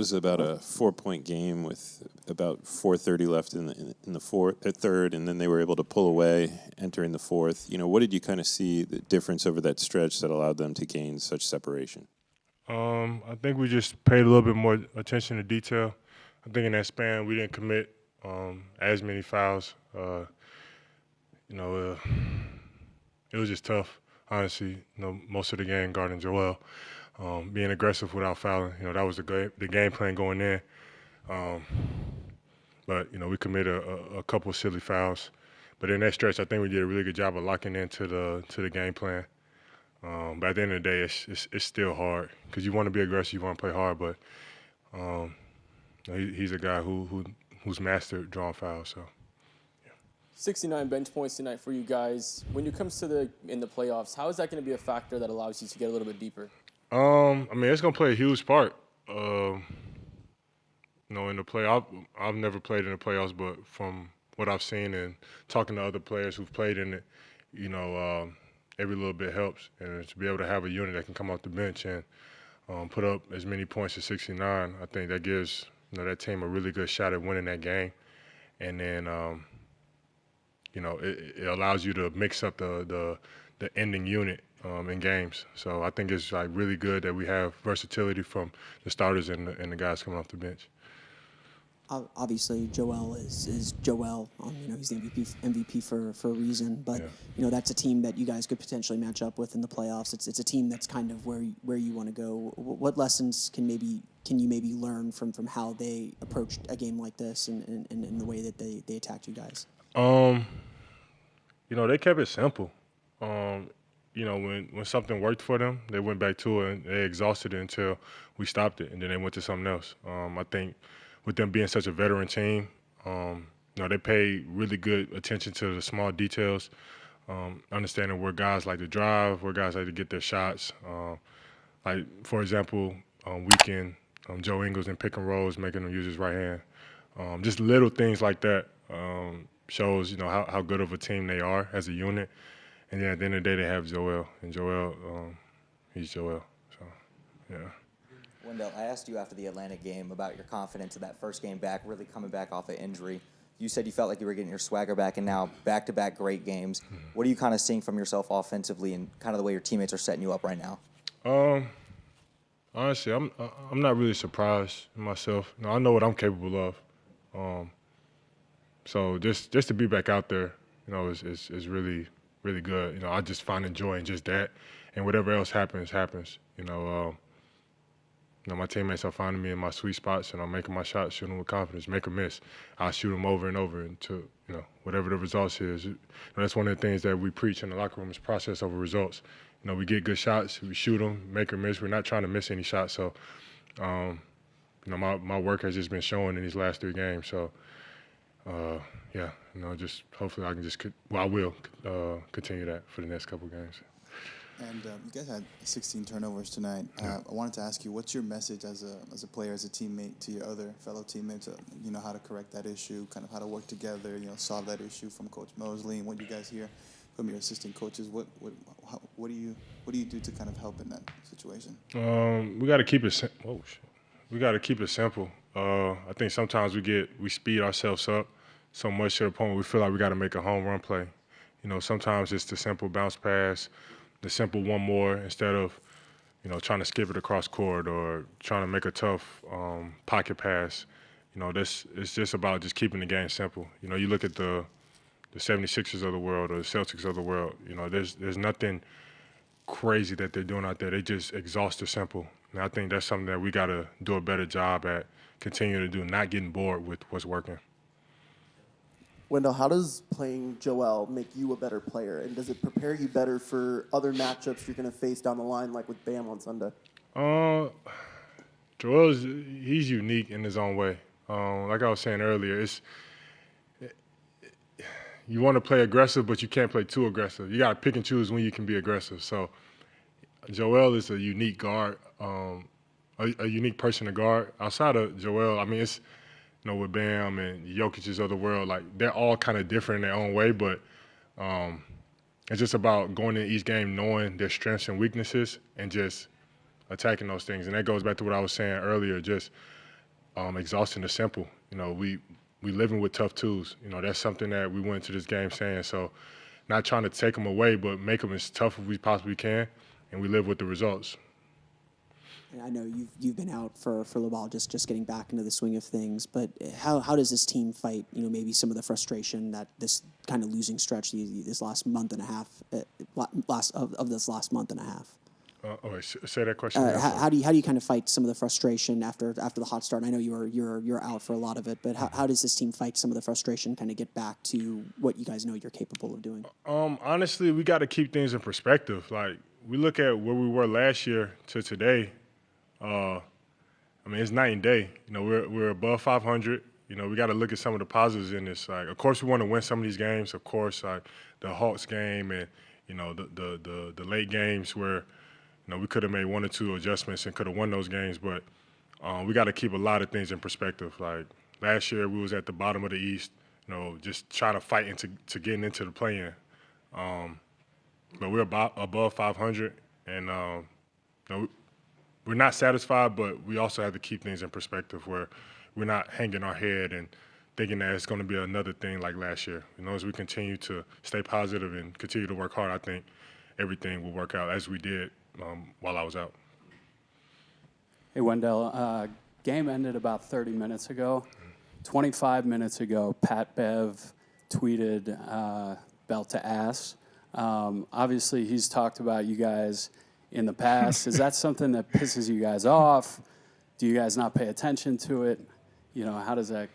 was about a 4-point game with about 4:30 left in the third, and then they were able to pull away entering the fourth. What did you kind of see the difference over that stretch that allowed them to gain such separation? I think we just paid a little bit more attention to detail. I think in that span we didn't commit as many fouls. You know, it was just tough, honestly. Most of the game guarding Joel, being aggressive without fouling. That was the game plan going in. But we committed a couple silly fouls. But in that stretch, I think we did a really good job of locking into the game plan. But at the end of the day, it's still hard because you want to be aggressive, you want to play hard, but he's a guy who's mastered drawing fouls. So, yeah. 69 bench points tonight for you guys. When it comes to in the playoffs, how is that going to be a factor that allows you to get a little bit deeper? It's going to play a huge part. In the play, I've never played in the playoffs, but from what I've seen and talking to other players who've played in it, every little bit helps. And to be able to have a unit that can come off the bench and put up as many points as 69, I think that gives that team a really good shot at winning that game. And then, it allows you to mix up the ending unit in games. So I think it's like really good that we have versatility from the starters and the guys coming off the bench. Obviously, Joel is Joel. He's the MVP for a reason. But that's a team that you guys could potentially match up with in the playoffs. It's a team that's kind of where you want to go. What lessons can you maybe learn from how they approached a game like this and the way that they attacked you guys? They kept it simple. When something worked for them, they went back to it and they exhausted it until we stopped it, and then they went to something else. I think with them being such a veteran team, they pay really good attention to the small details, understanding where guys like to drive, where guys like to get their shots. Like, for example, weekend, Joe Ingles in pick and rolls, making him use his right hand. Just little things like that shows, how good of a team they are as a unit. And then at the end of the day, they have Joel, and Joel, he's Joel. So, yeah. Wendell, I asked you after the Atlanta game about your confidence in that first game back, really coming back off an injury. You said you felt like you were getting your swagger back, and now back-to-back great games. Mm-hmm. What are you kind of seeing from yourself offensively and kind of the way your teammates are setting you up right now? Honestly, I'm not really surprised in myself. I know what I'm capable of. So just to be back out there, is really, really good. I just find joy in just that, and whatever else happens. My teammates are finding me in my sweet spots, and I'm making my shots, shooting with confidence, make or miss. I'll shoot them over and over until, whatever the results is. That's one of the things that we preach in the locker room is process over results. We get good shots, we shoot them, make or miss. We're not trying to miss any shots. So, my work has just been showing in these last 3 games. So, just hopefully I can I will continue that for the next couple of games. And you guys had 16 turnovers tonight. I wanted to ask you, what's your message as a player, as a teammate to your other fellow teammates? How to correct that issue, kind of how to work together, solve that issue from Coach Mosley, and what you guys hear from your assistant coaches. What do you do to kind of help in that situation? We got to keep it. We got to keep it simple. I think sometimes we speed ourselves up so much to the point where we feel like we got to make a home run play. Sometimes it's the simple bounce pass, the simple one more instead of, trying to skip it across court or trying to make a tough pocket pass. It's just about just keeping the game simple. You look at the 76ers of the world or the Celtics of the world, there's nothing crazy that they're doing out there. They just exhaust the simple. And I think that's something that we got to do a better job at continuing to do, not getting bored with what's working. Wendell, how does playing Joel make you a better player, and does it prepare you better for other matchups you're going to face down the line, like with Bam on Sunday? He's unique in his own way. Like I was saying earlier, you want to play aggressive, but you can't play too aggressive. You got to pick and choose when you can be aggressive. So Joel is a unique guard, a unique person to guard. Outside of Joel, it's with Bam and Jokic's of the world, like they're all kind of different in their own way, but it's just about going in each game knowing their strengths and weaknesses and just attacking those things. And that goes back to what I was saying earlier, just exhausting the simple. You know, we living with tough twos. You know, that's something that we went into this game saying. So not trying to take them away, but make them as tough as we possibly can, and we live with the results. I know you've been out for a little while, just getting back into the swing of things. But how does this team fight? You know, maybe some of the frustration that this kind of losing stretch, this last month and a half, this last month and a half. Say that question. How do you kind of fight some of the frustration after the hot start? I know you're out for a lot of it, but how does this team fight some of the frustration, kind of get back to what you guys know you're capable of doing? Honestly, we got to keep things in perspective. Like, we look at where we were last year to today. I mean, it's night and day. You know, we're above 500. You know, we got to look at some of the positives in this. Like, of course, we want to win some of these games. Of course, like the Hawks game and the late games where we could have made one or two adjustments and could have won those games. But we got to keep a lot of things in perspective. Like, last year, we was at the bottom of the East. You know, just trying to fight to getting into the play-in. But we're above 500, and we're not satisfied, but we also have to keep things in perspective where we're not hanging our head and thinking that it's going to be another thing like last year. You know, as we continue to stay positive and continue to work hard, I think everything will work out as we did while I was out. Hey, Wendell, game ended about 30 minutes ago. 25 minutes ago, Pat Bev tweeted belt to ass. Obviously, he's talked about you guys in the past. Is that something that pisses you guys off? Do you guys not pay attention to it? You know, how does that?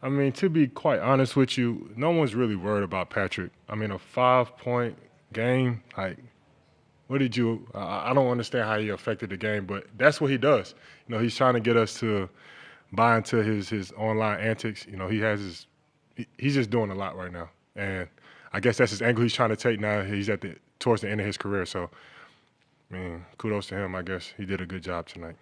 I mean, to be quite honest with you, no one's really worried about Patrick. I mean, a 5-point game, like, what did you – I don't understand how he affected the game, but that's what he does. You know, he's trying to get us to buy into his online antics. You know, he's just doing a lot right now. And I guess that's his angle he's trying to take now. He's towards the end of his career. So, I mean, kudos to him, I guess. He did a good job tonight.